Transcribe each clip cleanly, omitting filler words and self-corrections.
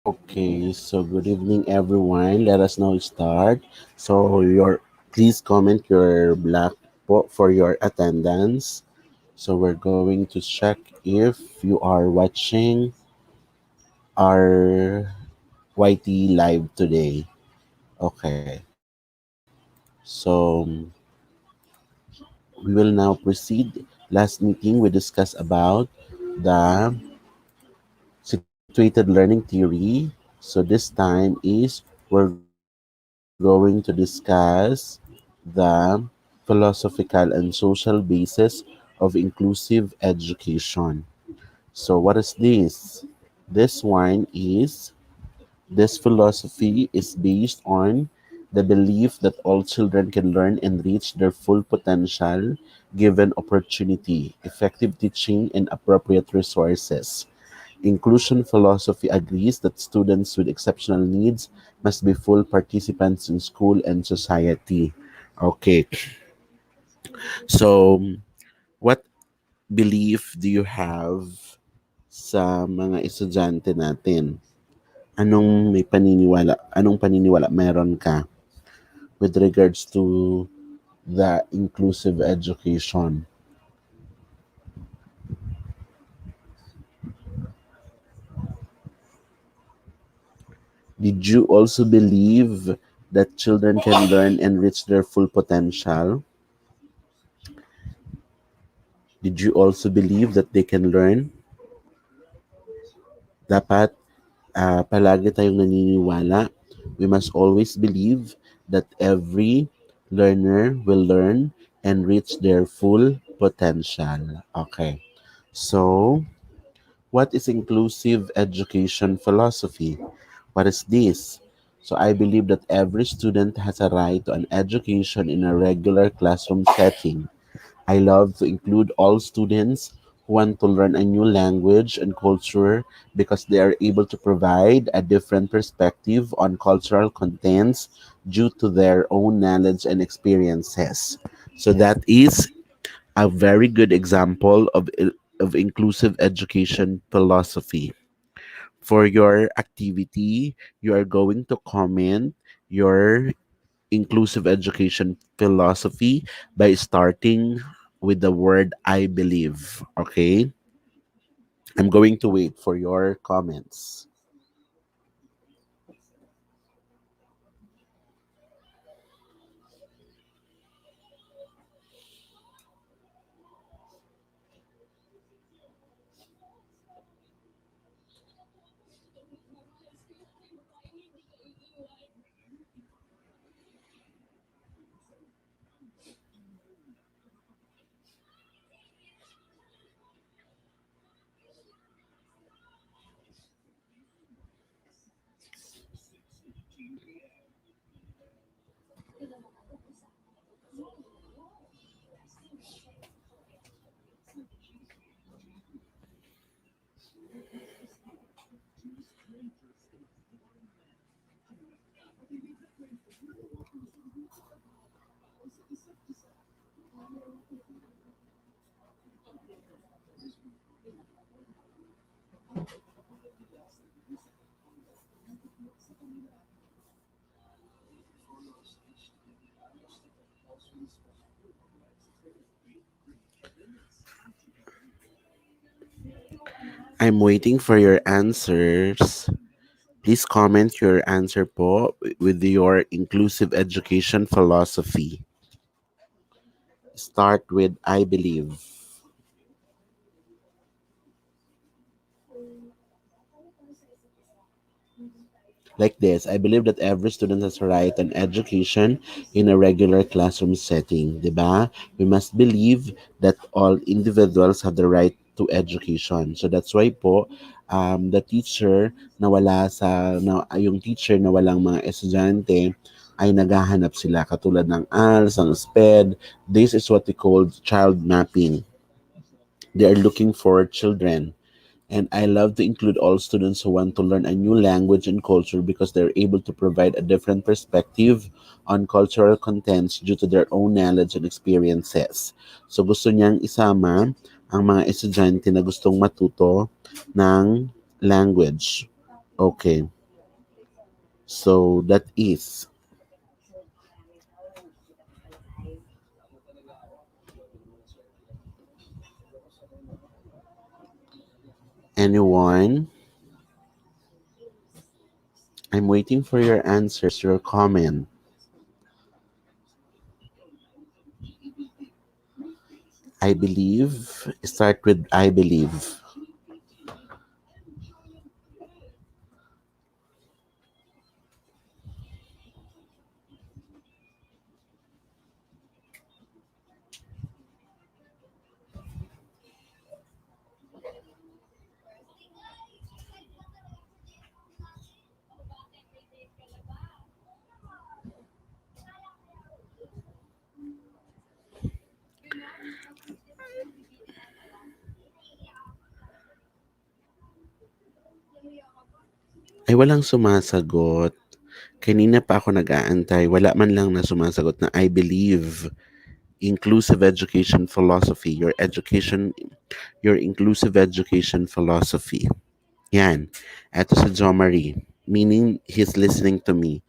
Okay, so good evening everyone. Let us now start. So your please comment your black for your attendance. So we're going to check if you are watching our YT live today. Okay. So we will now proceed. Last meeting we discussed about the situated learning theory. So this time is we're going to discuss the philosophical and social basis of inclusive education. So what is this? This one is this philosophy is based on the belief that all children can learn and reach their full potential given opportunity, effective teaching, and appropriate resources. Inclusion philosophy agrees that students with exceptional needs must be full participants in school and society. Okay, so what belief do you have sa mga estudyante natin? Anong paniniwala meron ka with regards to the inclusive education? Did you also believe that children can learn and reach their full potential? Did you also believe that they can learn? Dapat palagi tayong naniniwala. We must always believe that every learner will learn and reach their full potential. Okay. So, what is inclusive education philosophy? What is this? So, I believe that every student has a right to an education in a regular classroom setting. I love to include all students who want to learn a new language and culture because they are able to provide a different perspective on cultural contents due to their own knowledge and experiences. So that is a very good example of inclusive education philosophy. For your activity, you are going to comment your inclusive education philosophy by starting with the word I believe. Okay? I'm going to wait for your comments. I'm waiting for your answers. Please comment your answer po with your inclusive education philosophy. Start with I believe. Like this, I believe that every student has a right an education in a regular classroom setting, di ba? We must believe that all individuals have the right to education. So that's why po, the teacher na wala yung teacher na walang mga estudyante ay naghahanap sila katulad ng ALS, ng SPED. This is what we call child mapping. They are looking for children, and I love to include all students who want to learn a new language and culture because they're able to provide a different perspective on cultural contents due to their own knowledge and experiences. So gusto niyang isama ang mga estudyante na gustong matuto ng language. Okay. So that is anyone. I'm waiting for your answers, your comment. I believe. Start with I believe. Ay, walang sumasagot. Kanina pa ako nag-aantay. Wala man lang na sumasagot na I believe. Inclusive education philosophy. Your inclusive education philosophy. Yan. Eto sa Jo Marie. Meaning, he's listening to me.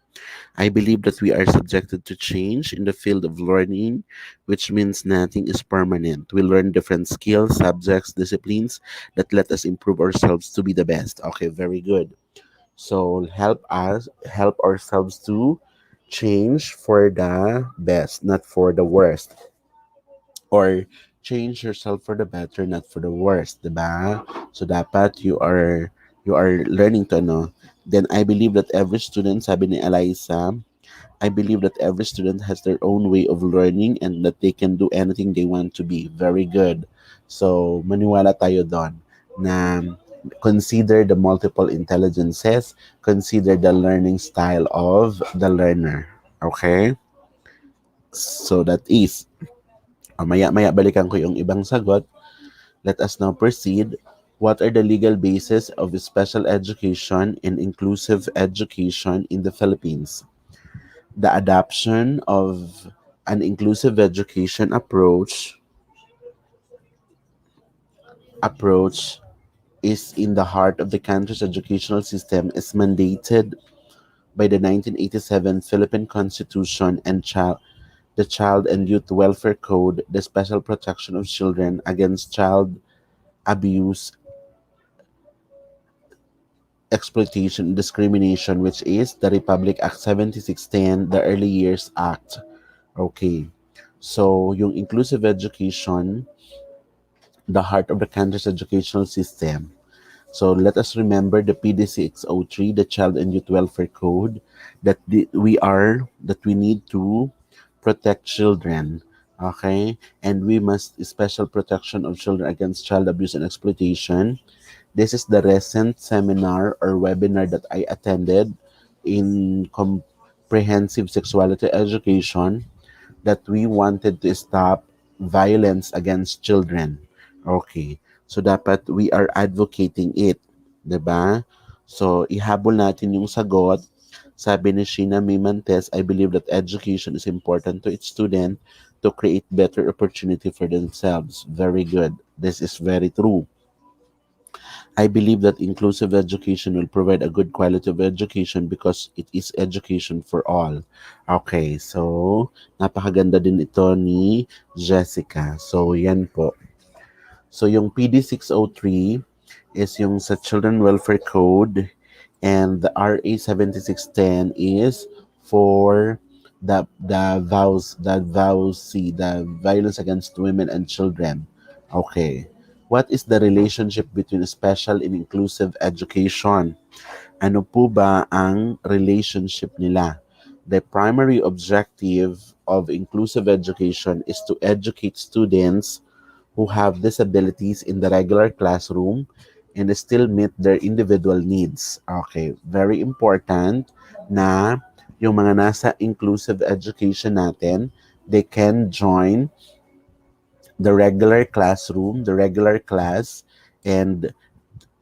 I believe that we are subjected to change in the field of learning, which means nothing is permanent. We learn different skills, subjects, disciplines that let us improve ourselves to be the best. Okay, very good. So help ourselves to change for the best, not for the worst. Or change yourself for the better, not for the worst, diba? So dapat you are learning to ano. Then I believe that every student, sabi ni Eliza, I believe that every student has their own way of learning and that they can do anything they want to be. Very good. So, maniwala tayo doon na consider the multiple intelligences, consider the learning style of the learner. Okay? So, that is. Maya-maya balikan ko yung ibang sagot. Let us now proceed. What are the legal basis of special education and inclusive education in the Philippines? The adoption of an inclusive education approach is in the heart of the country's educational system is mandated by the 1987 Philippine Constitution and the Child and Youth Welfare Code, the special protection of children against child abuse, exploitation, and discrimination, which is the Republic Act 7610, the Early Years Act. Okay. So, yung inclusive education, the heart of the country's educational system. So let us remember the PD 603, the Child and Youth Welfare Code, that we need to protect children. Okay, and we must special protection of children against child abuse and exploitation. This is the recent seminar or webinar that I attended in comprehensive sexuality education, that we wanted to stop violence against children. Okay. So, dapat we are advocating it. 'Di ba? So, ihabol natin yung sagot. Sabi ni Sheena Mimantes, I believe that education is important to its student to create better opportunity for themselves. Very good. This is very true. I believe that inclusive education will provide a good quality of education because it is education for all. Okay, so napakaganda din ito ni Jessica. So yan po. So yung PD 603 is yung sa Children Welfare Code, and the RA 7610 is for the violence against women and children. Okay. What is the relationship between special and inclusive education? Ano po ba ang relationship nila? The primary objective of inclusive education is to educate students who have disabilities in the regular classroom and still meet their individual needs. Okay, very important na yung mga nasa inclusive education natin, they can join the regular classroom, the regular class, and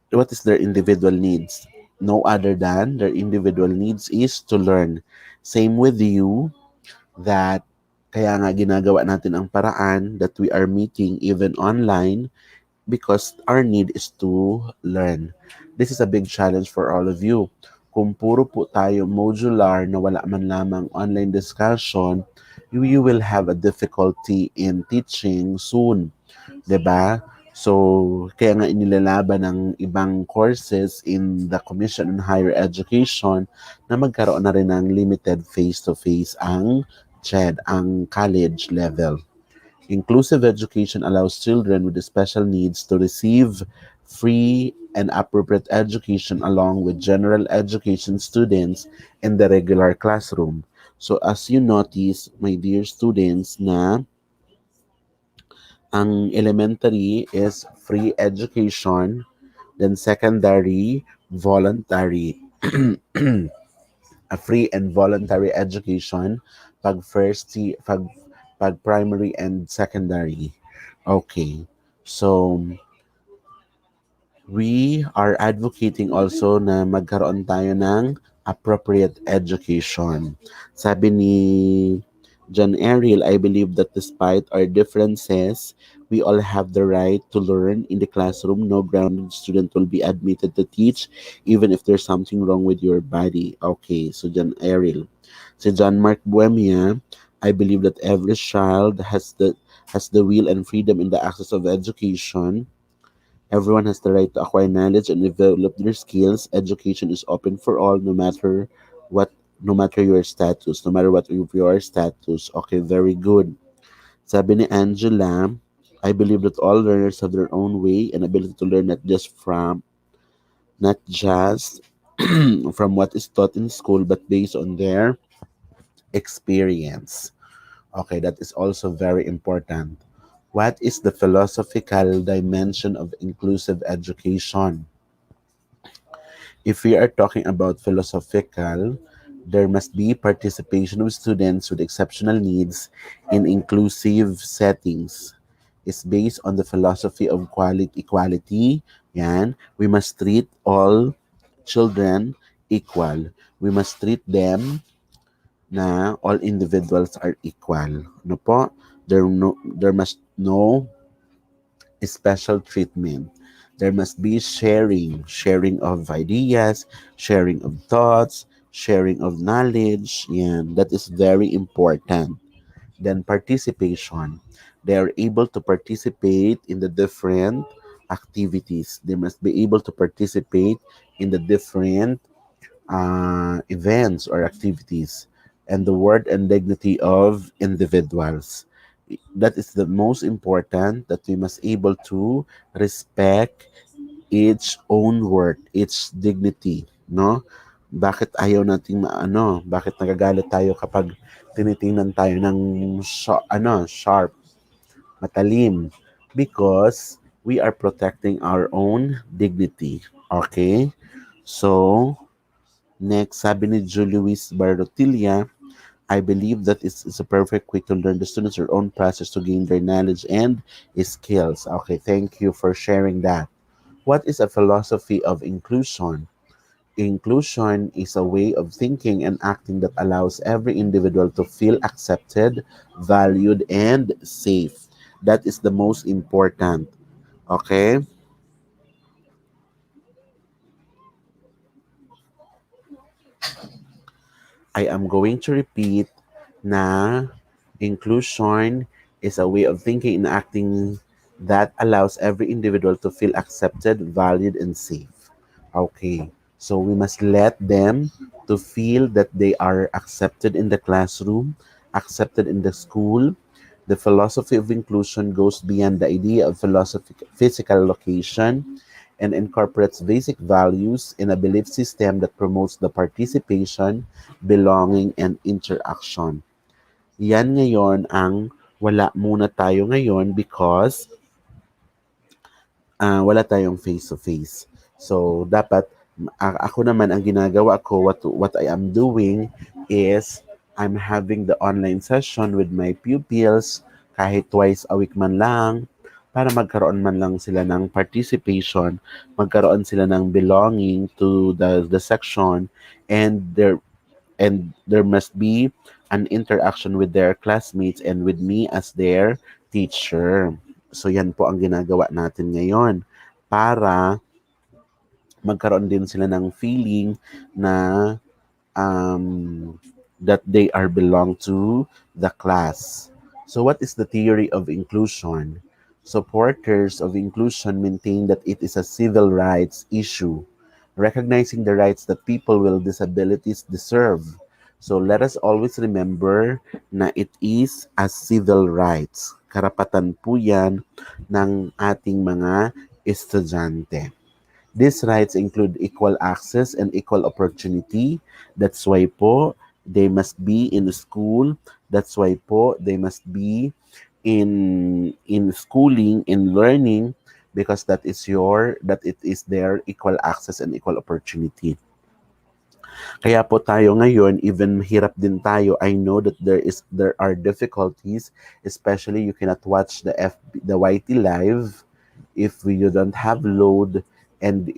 what is their individual needs? No other than their individual needs is to learn. Same with you, that kaya nga ginagawa natin ang paraan that we are meeting even online because our need is to learn. This is a big challenge for all of you. Kung puro po tayo modular na wala man lamang online discussion, you will have a difficulty in teaching soon, 'di ba? So, kaya nga inilalaban ng ibang courses in the Commission on Higher Education na magkaroon na rin ng limited face-to-face ang CHED, ang college level. Inclusive education allows children with special needs to receive free and appropriate education along with general education students in the regular classroom. So as you notice, my dear students, na ang elementary is free education, then secondary, voluntary. A free and voluntary education pag primary and secondary. Okay. So we are advocating also na magkaroon tayo ng appropriate education. Sabi ni John Ariel, I believe that despite our differences, we all have the right to learn in the classroom. No grounded student will be admitted to teach, even if there's something wrong with your body. Okay, so John Ariel. Si John Mark Buemia, I believe that every child has the will and freedom in the access of education. Everyone has the right to acquire knowledge and develop their skills. Education is open for all, what, no matter your status, no matter what your status. Okay, very good. Sabi ni Angela, I believe that all learners have their own way and ability to learn not just from what is taught in school, but based on their experience. Okay, that is also very important. What is the philosophical dimension of inclusive education? If we are talking about philosophical, there must be participation of students with exceptional needs in inclusive settings. It's based on the philosophy of equality. Yan. We must treat all children equal. We must treat them na all individuals are equal. No po? There must no special treatment. There must be sharing of ideas, sharing of thoughts, sharing of knowledge. Yan, that is very important. Then participation. They are able to participate in the different activities. They must be able to participate in the different events or activities, and the worth and dignity of individuals. That is the most important, that we must able to respect its own worth, its dignity, no? Bakit ayaw nating bakit nagagalit tayo kapag tinitingnan tayo ng sharp, matalim? Because we are protecting our own dignity. Okay? So, next, sabi ni Julius Barotilla, I believe that it's a perfect way to learn the students their own process to gain their knowledge and skills. Okay, thank you for sharing that. What is a philosophy of inclusion? Inclusion is a way of thinking and acting that allows every individual to feel accepted, valued, and safe. That is the most important. Okay? I am going to repeat na inclusion is a way of thinking and acting that allows every individual to feel accepted, valued, and safe. Okay, so we must let them to feel that they are accepted in the classroom, accepted in the school. The philosophy of inclusion goes beyond the idea of physical location and incorporates basic values in a belief system that promotes the participation, belonging, and interaction. Yan ngayon ang wala muna tayo ngayon because wala tayong face-to-face. So, dapat, ako naman, ang ginagawa ko, what I am doing is, I'm having the online session with my pupils kahit twice a week man lang para magkaroon man lang sila ng participation, magkaroon sila ng belonging to the section, and there must be an interaction with their classmates and with me as their teacher. So yan po ang ginagawa natin ngayon para magkaroon din sila ng feeling na um, that they are belong to the class. So what is the theory of inclusion? Supporters of inclusion maintain that it is a civil rights issue, recognizing the rights that people with disabilities deserve. So let us always remember na it is a civil rights. Karapatan po yan ng ating mga estudyante. These rights include equal access and equal opportunity. That's why po they must be in school. That's why po they must be in schooling, in learning, because that it is their equal access and equal opportunity. Kaya po tayo ngayon, even mahirap din tayo, I know that there are difficulties, especially you cannot watch the YT live if you don't have load, and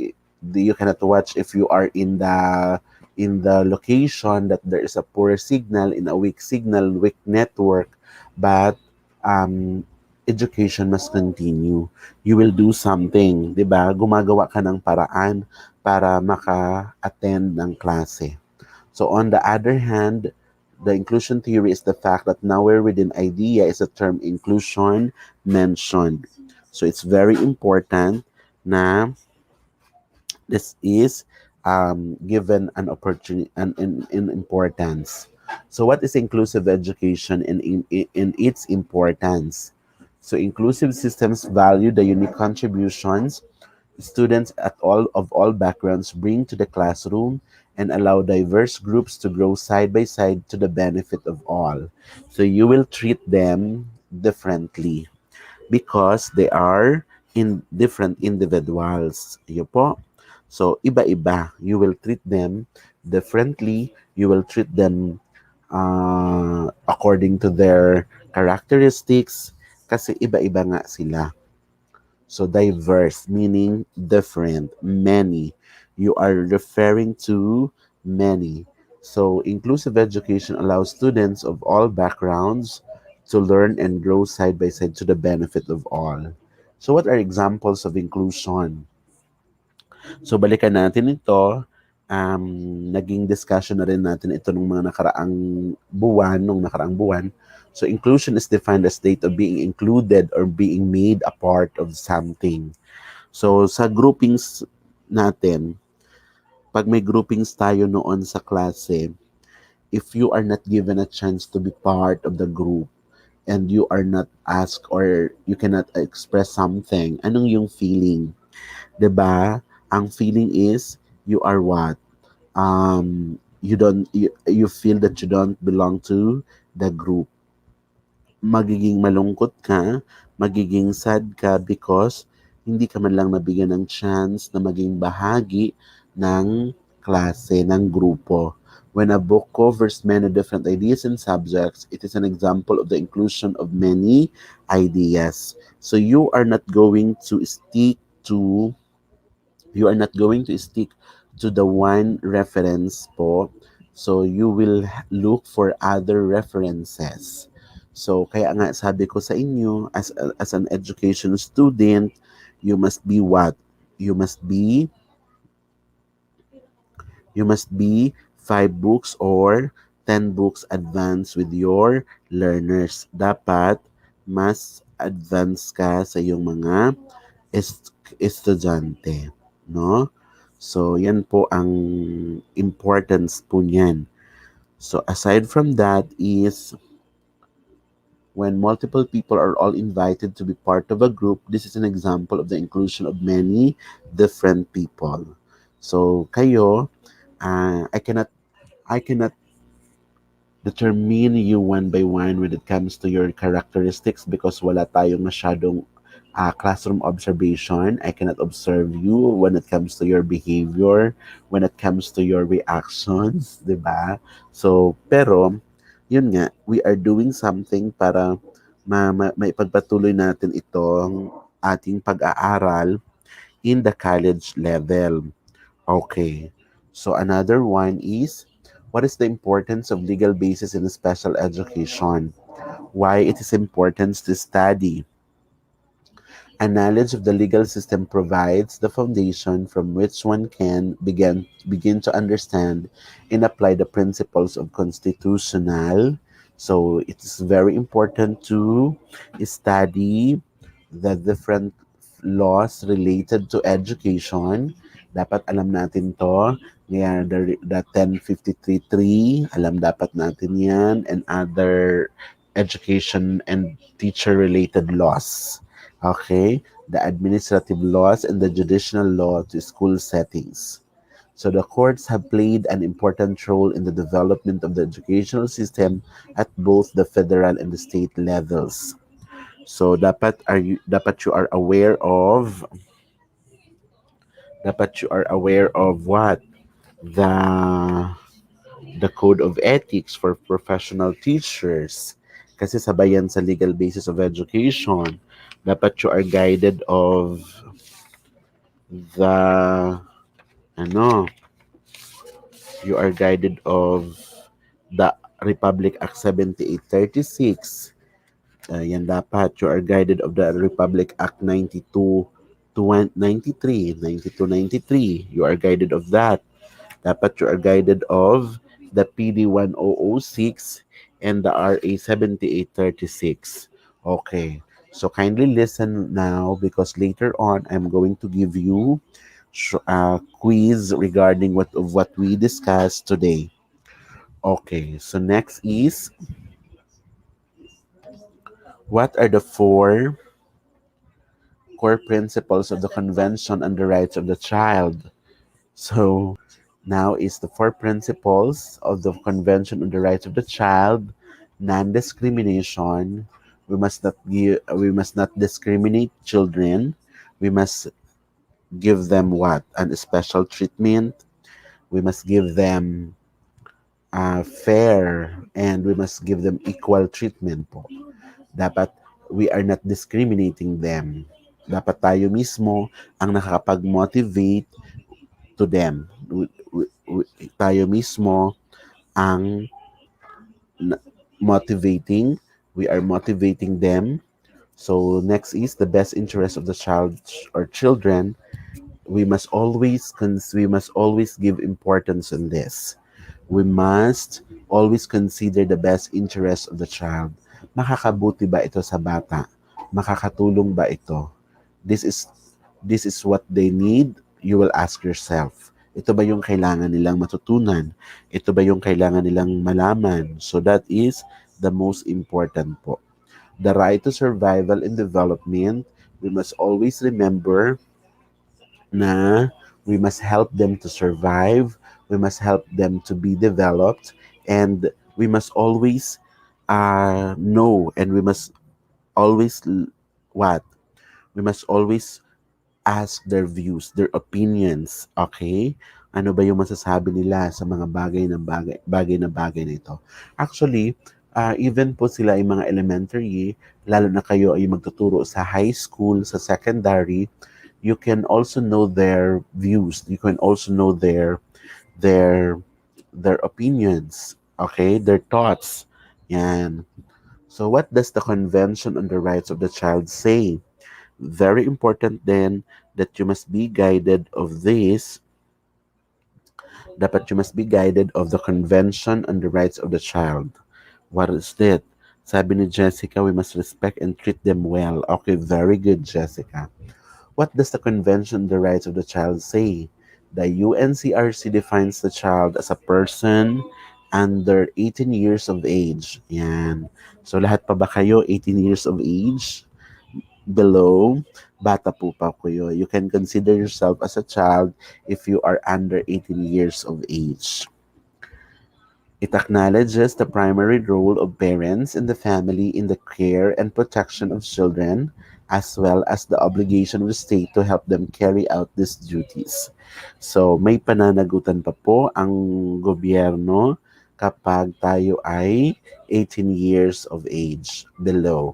you cannot watch if you are in the location that there is a poor signal, in a weak signal, weak network. But um education must continue. You will do something, 'di ba? Gumagawa ka ng paraan para maka-attend ng klase. So on the other hand, the inclusion theory is the fact that nowhere within idea is the term inclusion mentioned. So it's very important na this is given an opportunity and in importance. So what is inclusive education in its importance? So inclusive systems value the unique contributions students at all backgrounds bring to the classroom and allow diverse groups to grow side by side to the benefit of all. So you will treat them differently because they are in different individuals. Iyo po. So iba-iba. You will treat them differently. You will treat them according to their characteristics kasi iba-iba nga sila. So diverse, meaning different, many. You are referring to many. So inclusive education allows students of all backgrounds to learn and grow side by side to the benefit of all. So what are examples of inclusion? So balikan natin ito. Um, Naging discussion na rin natin ito nung mga nakaraang buwan. So inclusion is defined as state of being included or being made a part of something. So sa groupings natin, pag may groupings tayo noon sa klase, if you are not given a chance to be part of the group and you are not asked or you cannot express something, anong yung feeling? 'Di ba? Ang feeling is you are what? You feel that you don't belong to the group. Magiging malungkot ka, magiging sad ka because hindi ka man lang nabigyan ng chance na maging bahagi ng klase, ng grupo. When a book covers many different ideas and subjects, it is an example of the inclusion of many ideas. So to you are not going to stick to the one reference po. So you will look for other references. So kaya nga sabi ko sa inyo, as an education student, you must be what? You must be you must be 5 books or 10 books advance with your learners. Dapat mas advance ka sa iyong mga estudyante, no? So, yan po ang importance po niyan. So, aside from that is when multiple people are all invited to be part of a group, this is an example of the inclusion of many different people. So, kayo, I cannot determine you one by one when it comes to your characteristics because wala tayong masyadong classroom observation. I cannot observe you when it comes to your behavior, when it comes to your reactions, di ba? So, pero, yun nga, we are doing something para maipagpatuloy natin itong ating pag-aaral in the college level. Okay. So another one is, what is the importance of legal basis in special education? Why it is important to study? A knowledge of the legal system provides the foundation from which one can begin to understand and apply the principles of constitutional. So it's very important to study the different laws related to education. Dapat alam natin to. Yeah, the 1053.3, alam dapat natin yan, and other education and teacher related laws. Okay, the administrative laws and the judicial law to school settings. So the courts have played an important role in the development of the educational system at both the federal and the state levels. So dapat you are aware of what the code of ethics for professional teachers. Kasi sabayan sa legal basis of education. Dapat you are guided of the ano, you are guided of the Republic Act 7836. Yan dapat. You are guided of the Republic Act 92 to 93. You are guided of that. Dapat you are guided of the PD 1006 and the RA 7836. Okay. So kindly listen now because later on I'm going to give you a quiz regarding what we discussed today. Okay, so next is what are the four core principles of the Convention on the Rights of the Child? So now is the four principles of the Convention on the Rights of the Child: non-discrimination. We must not discriminate children. We must give them what? An special treatment. We must give them fair, and we must give them equal treatment po. Dapat we are not discriminating them. Dapat tayo mismo ang nakakapag-motivate to them. Tayo mismo ang motivating. We are motivating them. So next is the best interest of the child or children. We must always give importance on this. We must always consider the best interest of the child. Makakabuti ba ito sa bata? Makakatulong ba ito? This is this is what they need. You will ask yourself. Ito ba yung kailangan nilang matutunan? Ito ba yung kailangan nilang malaman? So that is the most important po. The right to survival and development, we must always remember na we must help them to survive, we must help them to be developed, and we must always know, and we must always what? We must always ask their views, their opinions, okay? Ano ba yung masasabi nila sa mga bagay na ito? Actually, even po sila ay mga elementary, lalo na kayo ay magtuturo sa high school, sa secondary, you can also know their views. You can also know their their opinions, okay? Their thoughts. Yan. So what does the Convention on the Rights of the Child say? Very important then that you must be guided of this. Dapat you must be guided of the Convention on the Rights of the Child. What is that? Sabi ni Jessica, we must respect and treat them well. Okay, very good, Jessica. What does the Convention on the Rights of the Child say? The UNCRC defines the child as a person under 18 years of age. Yan. So lahat pa ba kayo 18 years of age? Below, bata po pa kayo. You can consider yourself as a child if you are under 18 years of age. It acknowledges the primary role of parents in the family in the care and protection of children, as well as the obligation of the state to help them carry out these duties. So, may pananagutan pa po ang gobyerno kapag tayo ay 18 years of age below.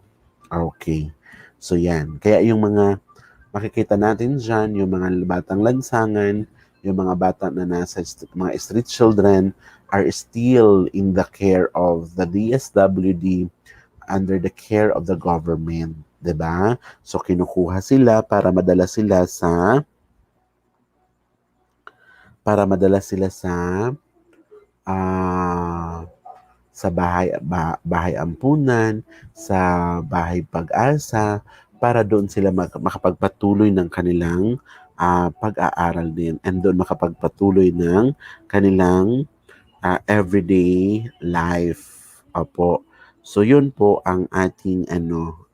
Okay. So, yan. Kaya yung mga makikita natin dyan, yung mga batang lansangan, yung mga bata na nasa mga street children are still in the care of the DSWD under the care of the government. 'di ba? So kinukuha sila para madala sila ah bahay ampunan, sa bahay pag-asa, para doon sila makapagpatuloy ng kanilang pag-aaral din, and doon makapagpatuloy ng kanilang everyday life. Opo. So yun po ang ating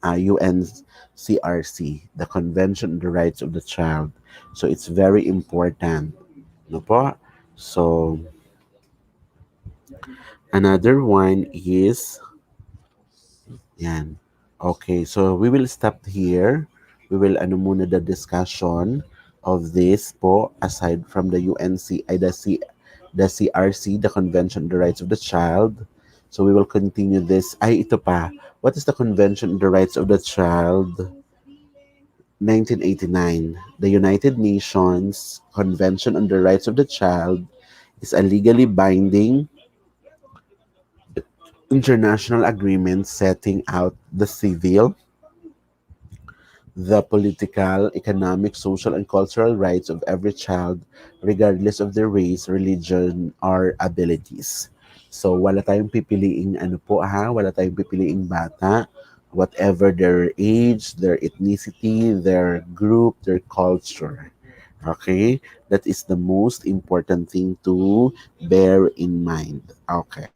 UNCRC, the Convention on the Rights of the Child. So it's very important. No po? So another one is yan. Okay, so we will stop here. We will muna the discussion of this po, aside from the UNC ay the CRC, the Convention on the Rights of the Child. So we will continue this. Ay, ito pa. What is the Convention on the Rights of the Child? 1989. The United Nations Convention on the Rights of the Child is a legally binding international agreement setting out the civil, the political, economic, social, and cultural rights of every child, regardless of their race, religion, or abilities. So, wala tayong pipiliing wala tayong pipiliing bata, whatever their age, their ethnicity, their group, their culture. Okay? That is the most important thing to bear in mind. Okay.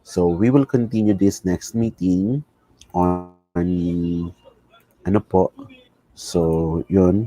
So, we will continue this next meeting on ano po. So, yun.